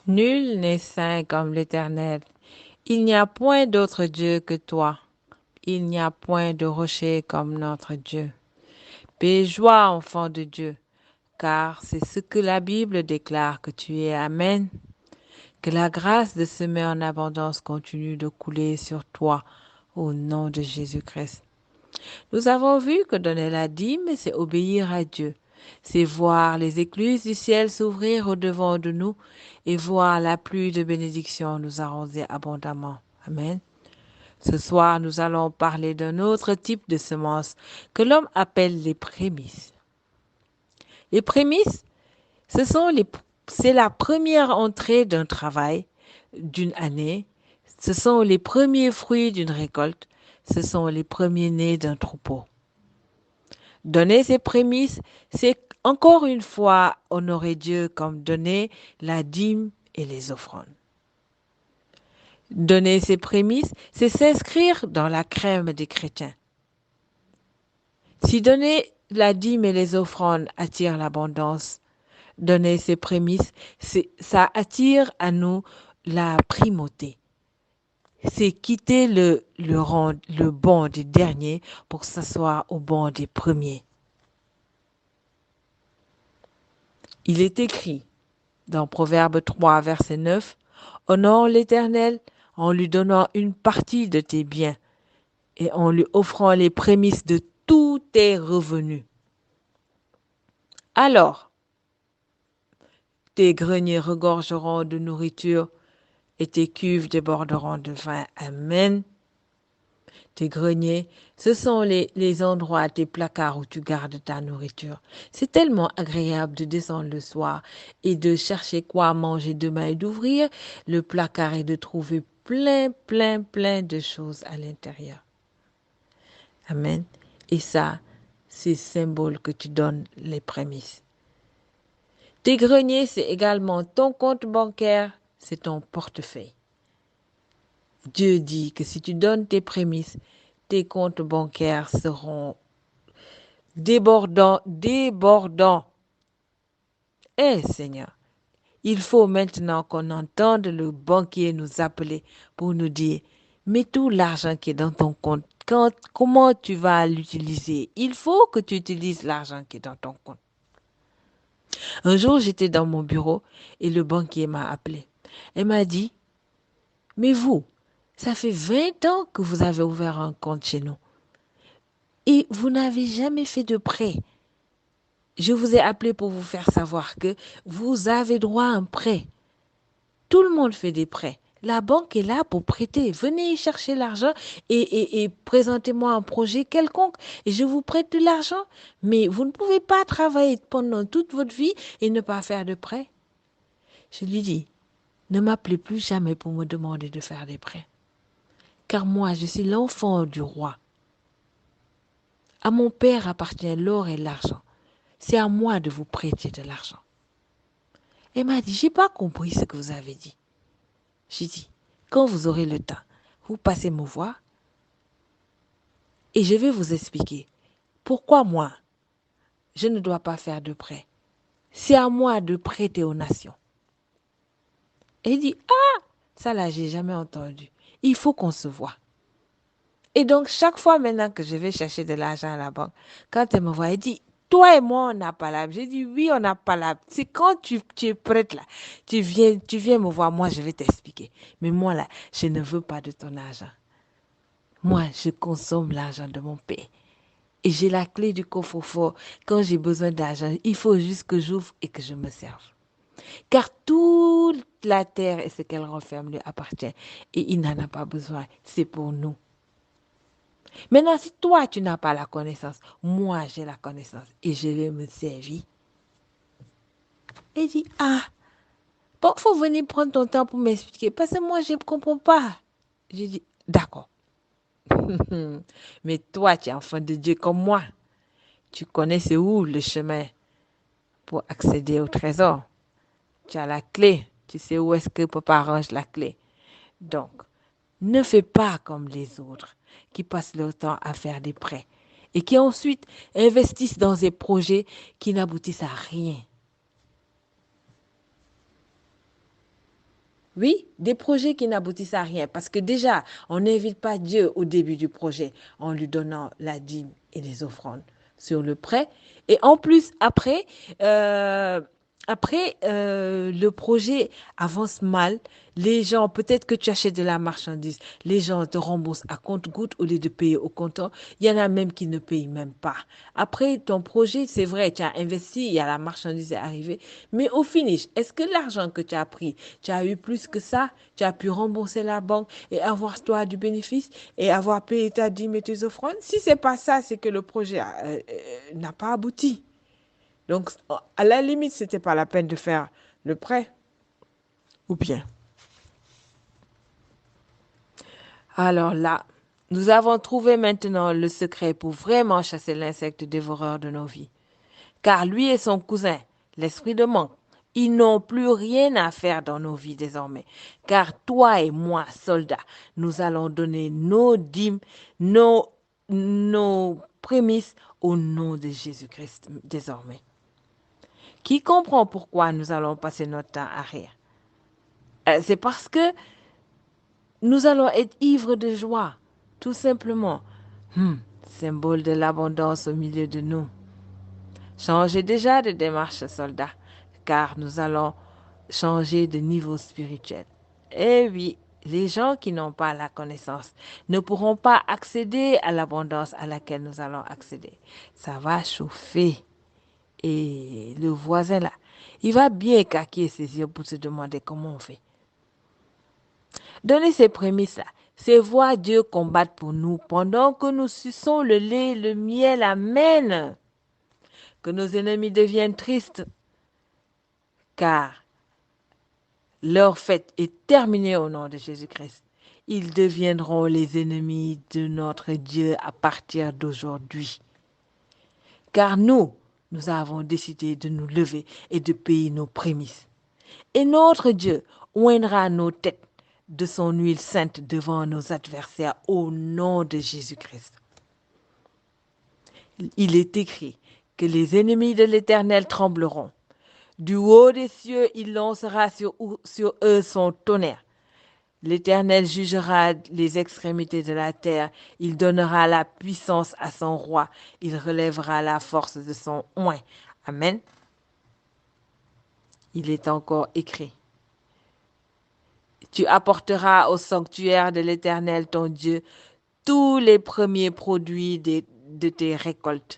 Nul n'est saint comme l'Éternel. Il n'y a point d'autre Dieu que toi. Il n'y a point de rocher comme notre Dieu. Paix et joie, enfant de Dieu, car c'est ce que la Bible déclare que tu es. Amen. Que la grâce de semer en abondance continue de couler sur toi au nom de Jésus-Christ. Nous avons vu que donner la dîme, c'est obéir à Dieu. C'est voir les écluses du ciel s'ouvrir au-devant de nous et voir la pluie de bénédiction nous arroser abondamment. Amen. Ce soir, nous allons parler d'un autre type de semence que l'homme appelle les prémices. Les prémices, c'est la première entrée d'un travail, d'une année. Ce sont les premiers fruits d'une récolte. Ce sont les premiers-nés d'un troupeau. Donner ses prémices, c'est encore une fois honorer Dieu comme donner la dîme et les offrandes. Donner ses prémices, c'est s'inscrire dans la crème des chrétiens. Si donner la dîme et les offrandes attire l'abondance, donner ses prémices, ça attire à nous la primauté. C'est quitter le banc des derniers pour s'asseoir au banc des premiers. Il est écrit dans Proverbe 3, verset 9, « Honore l'Éternel en lui donnant une partie de tes biens et en lui offrant les prémices de tous tes revenus. » Alors, tes greniers regorgeront de nourriture et tes cuves déborderont de vin. Amen. Tes greniers, ce sont les endroits, tes placards où tu gardes ta nourriture. C'est tellement agréable de descendre le soir et de chercher quoi manger demain et d'ouvrir le placard et de trouver plein de choses à l'intérieur. Amen. Et ça, c'est symbole que tu donnes les prémices. Tes greniers, c'est également ton compte bancaire, c'est ton portefeuille. Dieu dit que si tu donnes tes prémices, tes comptes bancaires seront débordants. Seigneur, il faut maintenant qu'on entende le banquier nous appeler pour nous dire, mais tout l'argent qui est dans ton compte, comment tu vas l'utiliser? Il faut que tu utilises l'argent qui est dans ton compte. Un jour, j'étais dans mon bureau et le banquier m'a appelé. Elle m'a dit, mais vous, ça fait 20 ans que vous avez ouvert un compte chez nous et vous n'avez jamais fait de prêt. Je vous ai appelé pour vous faire savoir que vous avez droit à un prêt. Tout le monde fait des prêts. La banque est là pour prêter. Venez chercher l'argent et présentez-moi un projet quelconque et je vous prête de l'argent. Mais vous ne pouvez pas travailler pendant toute votre vie et ne pas faire de prêt. Je lui dis, ne m'appelez plus jamais pour me demander de faire des prêts. Car moi, je suis l'enfant du roi. À mon père appartient l'or et l'argent. C'est à moi de vous prêter de l'argent. Elle m'a dit, j'ai pas compris ce que vous avez dit. J'ai dit, quand vous aurez le temps, vous passez me voir et je vais vous expliquer pourquoi moi, je ne dois pas faire de prêt. C'est à moi de prêter aux nations. Elle dit, ah, ça là, j'ai jamais entendu. Il faut qu'on se voit. Et donc, chaque fois maintenant que je vais chercher de l'argent à la banque, quand elle me voit, elle dit, toi et moi, on n'a pas l'âme. J'ai dit, oui, on n'a pas l'âme. C'est quand tu es prête là, tu viens me voir, moi, je vais t'expliquer. Mais moi là, je ne veux pas de ton argent. Moi, je consomme l'argent de mon père. Et j'ai la clé du coffre-fort. Quand j'ai besoin d'argent, il faut juste que j'ouvre et que je me serve. Car toute la terre et ce qu'elle renferme lui appartient. Et il n'en a pas besoin. C'est pour nous. Maintenant, si toi, tu n'as pas la connaissance, moi, j'ai la connaissance et je vais me servir. Et dit, ah, bon, faut venir prendre ton temps pour m'expliquer parce que moi, je ne comprends pas. J'ai dit, d'accord. Mais toi, tu es enfant de Dieu comme moi. Tu connais c'est où le chemin pour accéder au trésor. Tu as la clé. Tu sais où est-ce que papa range la clé. Donc, ne fais pas comme les autres qui passent leur temps à faire des prêts et qui ensuite investissent dans des projets qui n'aboutissent à rien. Oui, des projets qui n'aboutissent à rien. Parce que déjà, on n'invite pas Dieu au début du projet en lui donnant la dîme et les offrandes sur le prêt. Et en plus, euh, le projet avance mal. Les gens, peut-être que tu achètes de la marchandise, les gens te remboursent à compte-goutte au lieu de payer au comptant. Il y en a même qui ne payent même pas. Après, ton projet, c'est vrai, tu as investi, il y a la marchandise est arrivée. Mais au finish, est-ce que l'argent que tu as pris, tu as eu plus que ça, tu as pu rembourser la banque et avoir toi du bénéfice et avoir payé ta dîme et tes offrandes? Si c'est pas ça, c'est que le projet n'a pas abouti. Donc, à la limite, c'était pas la peine de faire le prêt. Ou bien. Alors là, nous avons trouvé maintenant le secret pour vraiment chasser l'insecte dévoreur de nos vies. Car lui et son cousin, l'esprit de manque, ils n'ont plus rien à faire dans nos vies désormais. Car toi et moi, soldats, nous allons donner nos dîmes, nos prémices au nom de Jésus-Christ désormais. Qui comprend pourquoi nous allons passer notre temps à rire? C'est parce que nous allons être ivres de joie, tout simplement. Symbole de l'abondance au milieu de nous. Changez déjà de démarche, soldats, car nous allons changer de niveau spirituel. Eh oui, les gens qui n'ont pas la connaissance ne pourront pas accéder à l'abondance à laquelle nous allons accéder. Ça va chauffer. Et le voisin là, il va bien caquer ses yeux pour se demander comment on fait. Donner ces prémices-là, c'est voir Dieu combattre pour nous pendant que nous suçons le lait, le miel. Amen. Que nos ennemis deviennent tristes, car leur fête est terminée au nom de Jésus-Christ. Ils deviendront les ennemis de notre Dieu à partir d'aujourd'hui. Car nous avons décidé de nous lever et de payer nos prémices. Et notre Dieu oindra nos têtes de son huile sainte devant nos adversaires au nom de Jésus-Christ. Il est écrit que les ennemis de l'Éternel trembleront. Du haut des cieux, il lancera sur eux son tonnerre. L'Éternel jugera les extrémités de la terre. Il donnera la puissance à son roi. Il relèvera la force de son oint. Amen. Il est encore écrit. Tu apporteras au sanctuaire de l'Éternel ton Dieu tous les premiers produits de tes récoltes.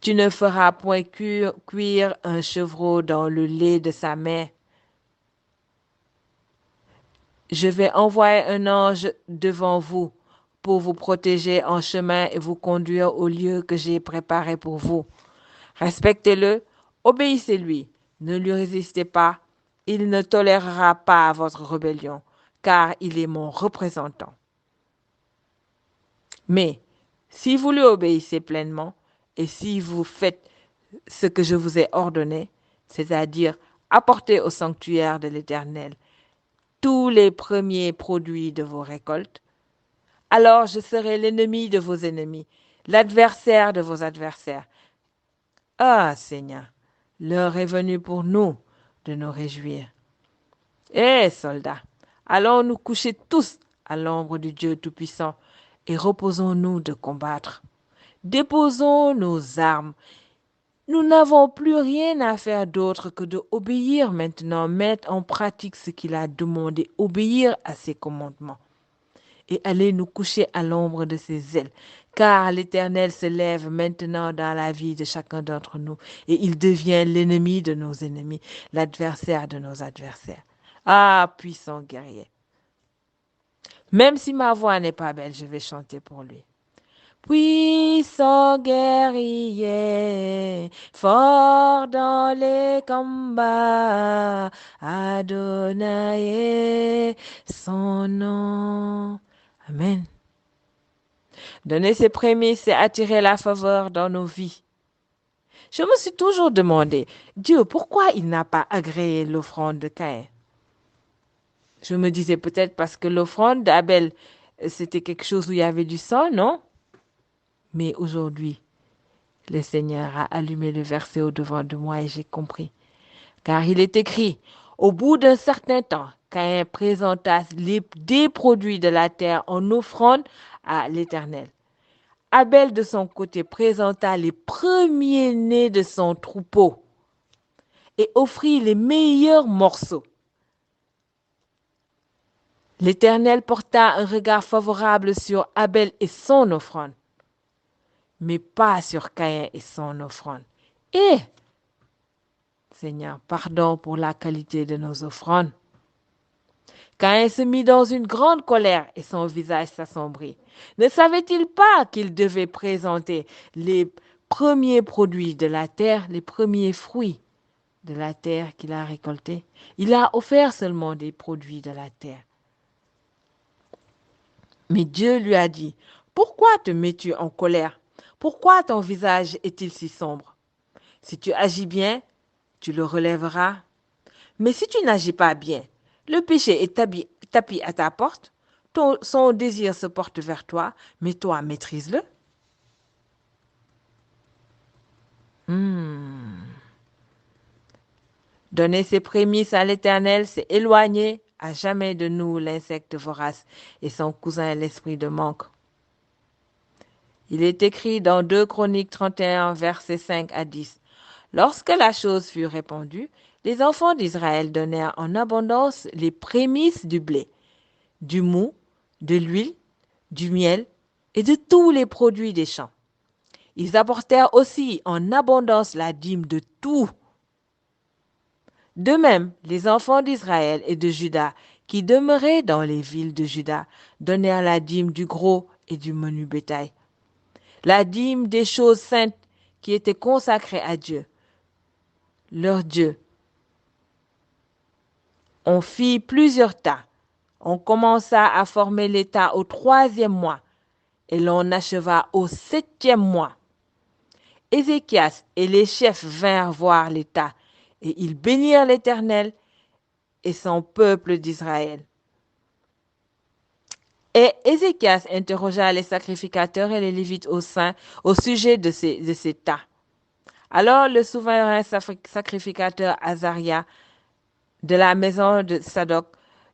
Tu ne feras point cuire un chevreau dans le lait de sa mère. Je vais envoyer un ange devant vous pour vous protéger en chemin et vous conduire au lieu que j'ai préparé pour vous. Respectez-le, obéissez-lui, ne lui résistez pas. Il ne tolérera pas votre rébellion, car il est mon représentant. Mais si vous lui obéissez pleinement et si vous faites ce que je vous ai ordonné, c'est-à-dire apporter au sanctuaire de l'Éternel tous les premiers produits de vos récoltes, alors je serai l'ennemi de vos ennemis, l'adversaire de vos adversaires. Ah, Seigneur, l'heure est venue pour nous de nous réjouir. Eh, soldats, allons nous coucher tous à l'ombre du Dieu Tout-Puissant et reposons-nous de combattre. Déposons nos armes. Nous n'avons plus rien à faire d'autre que d'obéir maintenant, mettre en pratique ce qu'il a demandé, obéir à ses commandements et aller nous coucher à l'ombre de ses ailes. Car l'Éternel se lève maintenant dans la vie de chacun d'entre nous et il devient l'ennemi de nos ennemis, l'adversaire de nos adversaires. Ah, puissant guerrier. Même si ma voix n'est pas belle, je vais chanter pour lui. Puissant guerrier, fort dans les combats, Adonai est son nom. Amen. Donner ses prémices, c'est attirer la faveur dans nos vies. Je me suis toujours demandé, Dieu, pourquoi il n'a pas agréé l'offrande de Caïn? Je me disais peut-être parce que l'offrande d'Abel, c'était quelque chose où il y avait du sang, non? Mais aujourd'hui, le Seigneur a allumé le verset au-devant de moi et j'ai compris. Car il est écrit, Au bout d'un certain temps, Caïn présenta des produits de la terre en offrande à l'Éternel. Abel, de son côté, présenta les premiers-nés de son troupeau et offrit les meilleurs morceaux. L'Éternel porta un regard favorable sur Abel et son offrande, mais pas sur Caïn et son offrande. Et, Seigneur, pardon pour la qualité de nos offrandes. Caïn se mit dans une grande colère et son visage s'assombrit. Ne savait-il pas qu'il devait présenter les premiers produits de la terre, les premiers fruits de la terre qu'il a récoltés? Il a offert seulement des produits de la terre. Mais Dieu lui a dit, pourquoi te mets-tu en colère? Pourquoi ton visage est-il si sombre? Si tu agis bien, tu le relèveras. Mais si tu n'agis pas bien, le péché est tapis à ta porte, son désir se porte vers toi, mais toi, maîtrise-le. Donner ses prémices à l'Éternel, c'est éloigner à jamais de nous l'insecte vorace et son cousin l'esprit de manque. Il est écrit dans 2 Chroniques 31, versets 5 à 10. Lorsque la chose fut répandue, les enfants d'Israël donnèrent en abondance les prémices du blé, du mou, de l'huile, du miel et de tous les produits des champs. Ils apportèrent aussi en abondance la dîme de tout. De même, les enfants d'Israël et de Juda, qui demeuraient dans les villes de Juda, donnèrent la dîme du gros et du menu bétail, la dîme des choses saintes qui étaient consacrées à Dieu, leur Dieu. On fit plusieurs tas. On commença à former les tas au 3e mois et l'on acheva au 7e mois. Ézéchias et les chefs vinrent voir les tas et ils bénirent l'Éternel et son peuple d'Israël. Et Ézéchias interrogea les sacrificateurs et les Lévites au sujet de ces tas. Alors le souverain sacrificateur Azaria de la maison de Sadoc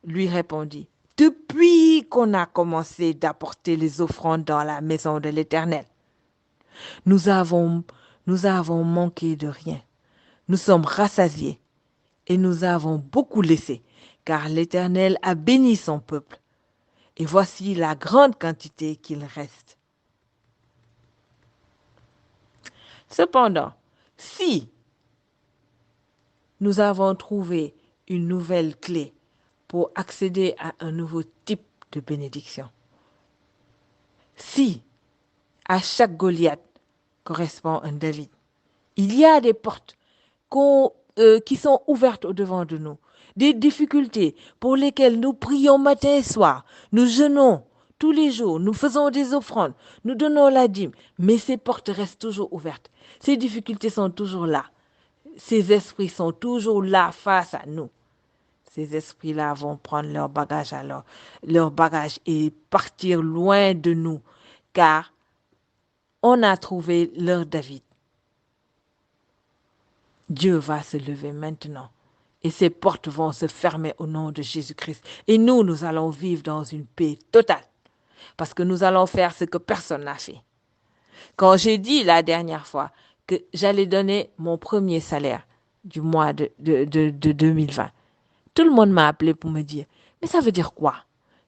lui répondit, depuis qu'on a commencé d'apporter les offrandes dans la maison de l'Éternel, nous avons, nous avons manqué de rien. Nous sommes rassasiés et nous avons beaucoup laissé, car l'Éternel a béni son peuple. Et voici la grande quantité qu'il reste. Cependant, si nous avons trouvé une nouvelle clé pour accéder à un nouveau type de bénédiction, si à chaque Goliath correspond un David, il y a des portes qui sont ouvertes au-devant de nous, des difficultés pour lesquelles nous prions matin et soir, nous jeûnons tous les jours, nous faisons des offrandes, nous donnons la dîme, mais ces portes restent toujours ouvertes. Ces difficultés sont toujours là. Ces esprits sont toujours là face à nous. Ces esprits-là vont prendre leur bagage et partir loin de nous, car on a trouvé leur David. Dieu va se lever maintenant et ces portes vont se fermer au nom de Jésus-Christ. Et nous allons vivre dans une paix totale parce que nous allons faire ce que personne n'a fait. Quand j'ai dit la dernière fois que j'allais donner mon premier salaire du mois de 2020, tout le monde m'a appelé pour me dire, mais ça veut dire quoi?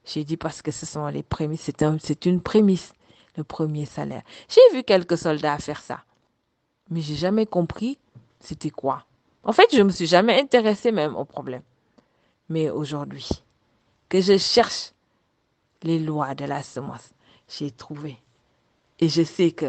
J'ai dit parce que ce sont les prémices, c'est une prémisse, le premier salaire. J'ai vu quelques soldats faire ça, mais j'ai jamais compris c'était quoi. En fait, je me suis jamais intéressée même au problème. Mais aujourd'hui, que je cherche les lois de la semence, j'ai trouvé. Et je sais que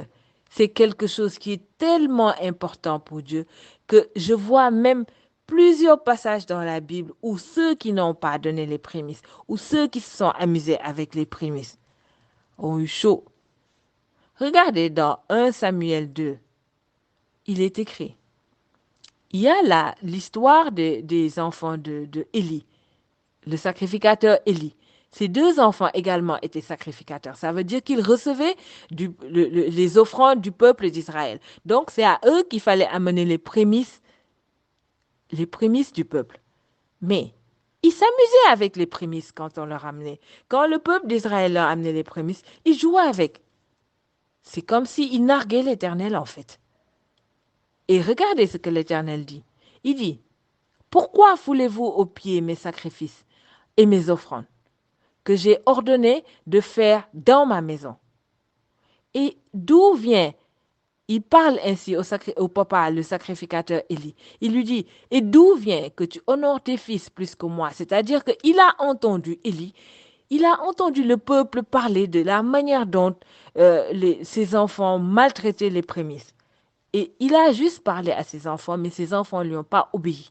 c'est quelque chose qui est tellement important pour Dieu que je vois même plusieurs passages dans la Bible où ceux qui n'ont pas donné les prémices, ou ceux qui se sont amusés avec les prémices, ont eu chaud. Regardez dans 1 Samuel 2, il est écrit, il y a l'histoire des enfants de Élie, le sacrificateur Élie. Ces 2 enfants également étaient sacrificateurs. Ça veut dire qu'ils recevaient les offrandes du peuple d'Israël. Donc, c'est à eux qu'il fallait amener les prémices du peuple. Mais ils s'amusaient avec les prémices quand on leur amenait. Quand le peuple d'Israël leur amenait les prémices, ils jouaient avec. C'est comme s'ils narguaient l'Éternel en fait. Et regardez ce que l'Éternel dit. Il dit, pourquoi foulez-vous aux pieds mes sacrifices et mes offrandes que j'ai ordonné de faire dans ma maison? Et d'où vient, il parle ainsi au papa, le sacrificateur Élie. Il lui dit, et d'où vient que tu honores tes fils plus que moi? C'est-à-dire qu'il a entendu Élie, il a entendu le peuple parler de la manière dont ses enfants maltraitaient les prémices. Et il a juste parlé à ses enfants, mais ses enfants ne lui ont pas obéi.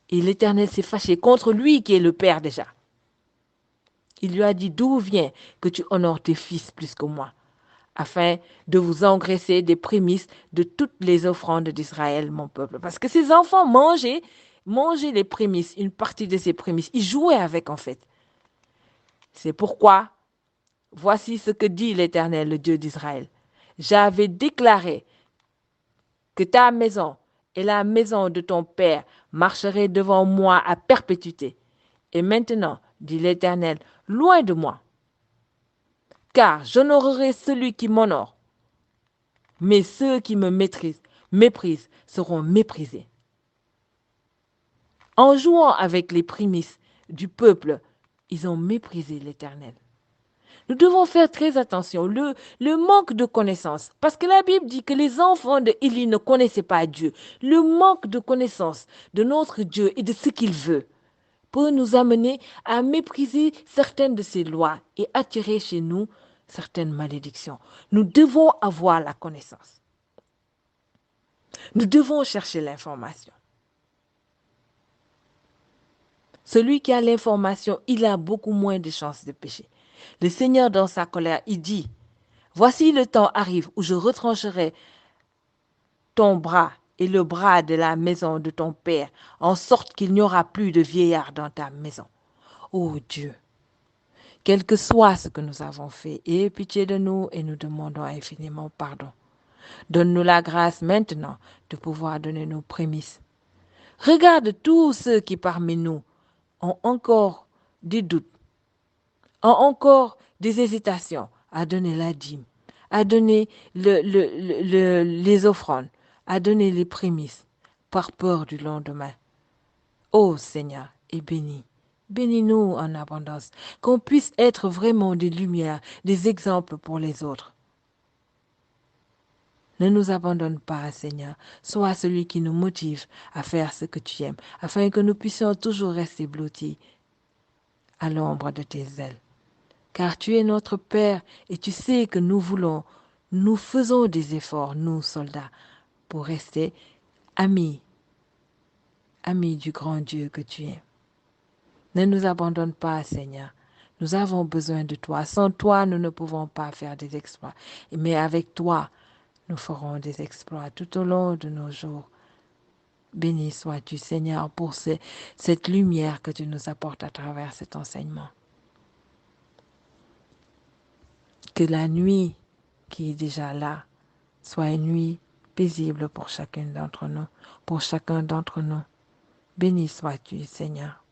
Et l'Éternel s'est fâché contre lui qui est le Père déjà. Il lui a dit, d'où vient que tu honores tes fils plus que moi, afin de vous engraisser des prémices de toutes les offrandes d'Israël, mon peuple. Parce que ses enfants mangeaient les prémices, une partie de ces prémices. Ils jouaient avec, en fait. C'est pourquoi, voici ce que dit l'Éternel, le Dieu d'Israël. J'avais déclaré que ta maison et la maison de ton père marcheraient devant moi à perpétuité. Et maintenant, dit l'Éternel, loin de moi, car j'honorerai celui qui m'honore, mais ceux qui me méprisent seront méprisés. En jouant avec les prémices du peuple, ils ont méprisé l'Éternel. Nous devons faire très attention, le manque de connaissance, parce que la Bible dit que les enfants de Élie ne connaissaient pas Dieu. Le manque de connaissance de notre Dieu et de ce qu'il veut peut nous amener à mépriser certaines de ses lois et attirer chez nous certaines malédictions. Nous devons avoir la connaissance. Nous devons chercher l'information. Celui qui a l'information, il a beaucoup moins de chances de pécher. Le Seigneur, dans sa colère, il dit, voici le temps arrive où je retrancherai ton bras et le bras de la maison de ton père, en sorte qu'il n'y aura plus de vieillards dans ta maison. Ô Dieu, quel que soit ce que nous avons fait, aie pitié de nous et nous demandons infiniment pardon. Donne-nous la grâce maintenant de pouvoir donner nos prémices. Regarde tous ceux qui parmi nous ont encore des doutes, ont encore des hésitations à donner la dîme, à donner les offrandes, à donner les prémices, par peur du lendemain. Ô Seigneur, et bénis. Bénis-nous en abondance, qu'on puisse être vraiment des lumières, des exemples pour les autres. Ne nous abandonne pas, Seigneur. Sois celui qui nous motive à faire ce que tu aimes, afin que nous puissions toujours rester blottis à l'ombre de tes ailes. Car tu es notre Père et tu sais que nous faisons des efforts, nous soldats, pour rester amis du grand Dieu que tu es. Ne nous abandonne pas, Seigneur. Nous avons besoin de toi. Sans toi, nous ne pouvons pas faire des exploits. Mais avec toi, nous ferons des exploits tout au long de nos jours. Béni sois-tu, Seigneur, pour cette lumière que tu nous apportes à travers cet enseignement. Que la nuit qui est déjà là soit une nuit paisible pour chacun d'entre nous, pour chacun d'entre nous. Béni sois-tu, Seigneur.